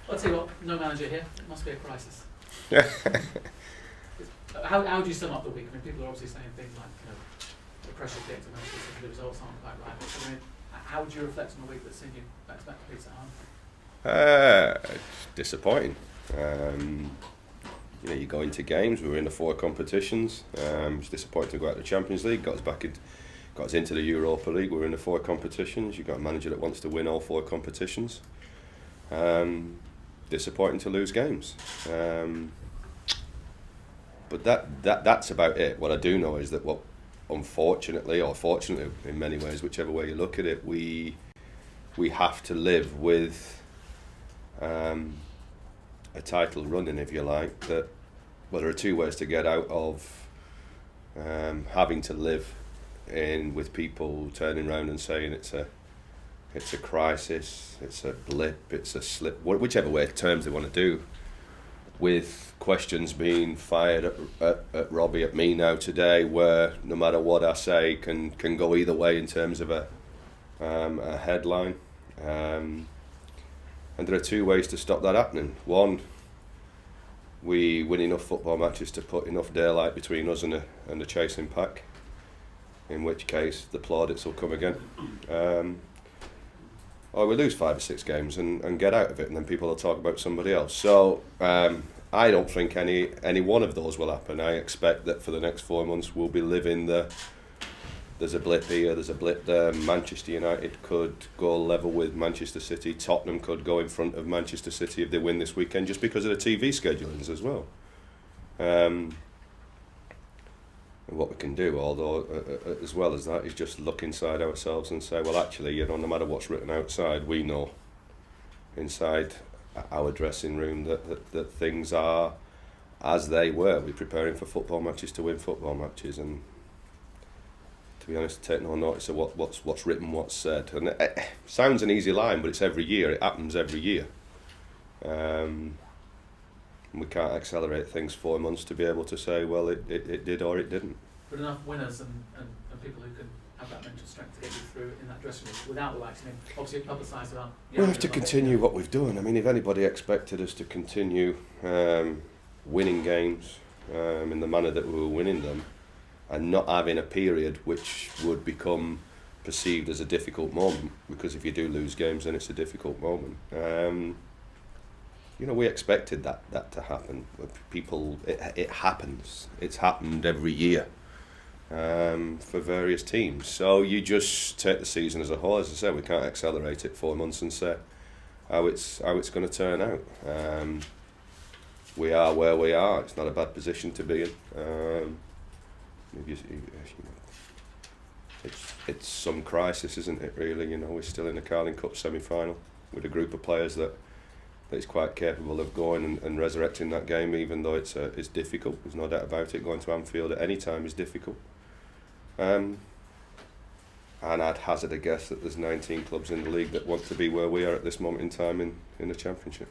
I'll tell you what, no manager here. It must be a crisis. How do you sum up the week? I mean, people are obviously saying things like, the pressure kicked and the results aren't quite right. But, I mean, how would you reflect on the week that's seen you back to Pete's at home? Disappointing. You go into games. We were in the 4 competitions. It's disappointing to go out of the Champions League. Got us into the Europa League. We're in the 4 competitions. You've got a manager that wants to win all 4 competitions. Disappointing to lose games. But that's about it. What I do know is that unfortunately, or fortunately, in many ways, whichever way you look at it, we have to live with a title running, if you like. That there are 2 ways to get out of having to live with people turning around and saying it's a crisis, it's a blip, it's a slip, whichever way terms they want to do, with questions being fired at Robbie, at me now today, where no matter what I say can go either way in terms of a headline. And there are 2 ways to stop that happening. One, we win enough football matches to put enough daylight between us and the chasing pack, in which case the plaudits will come again. Or we lose 5 or 6 games and get out of it, and then people will talk about somebody else. So I don't think any one of those will happen. I expect that for the next 4 months we'll be living there's a blip here, there's a blip there. Manchester United could go level with Manchester City. Tottenham could go in front of Manchester City if they win this weekend, just because of the TV schedulings as well. And what we can do, although as well as that, is just look inside ourselves and say, well, actually, no matter what's written outside, we know inside our dressing room that things are as they were. We're preparing for football matches to win football matches, and to be honest, take no notice of what's written, what's said. And it sounds an easy line, but it's every year. It happens every year. We can't accelerate things 4 months to be able to say, well, it did or it didn't. But enough winners and people who can have that mental strength to get you through in that dressing room without the likes. I mean, obviously publicised about. We have to continue what we've done. I mean, if anybody expected us to continue winning games in the manner that we were winning them, and not having a period which would become perceived as a difficult moment, because if you do lose games, then it's a difficult moment. We expected that to happen. It happens. It's happened every year for various teams. So you just take the season as a whole. As I said, we can't accelerate it 4 months and say how it's going to turn out. We are where we are. It's not a bad position to be in. It's some crisis, isn't it? Really, we're still in the Carling Cup semi-final with a group of players that is quite capable of going and resurrecting that game, even though it's difficult. There's no doubt about it. Going to Anfield at any time is difficult. And I'd hazard a guess that there's 19 clubs in the league that want to be where we are at this moment in time in the Championship.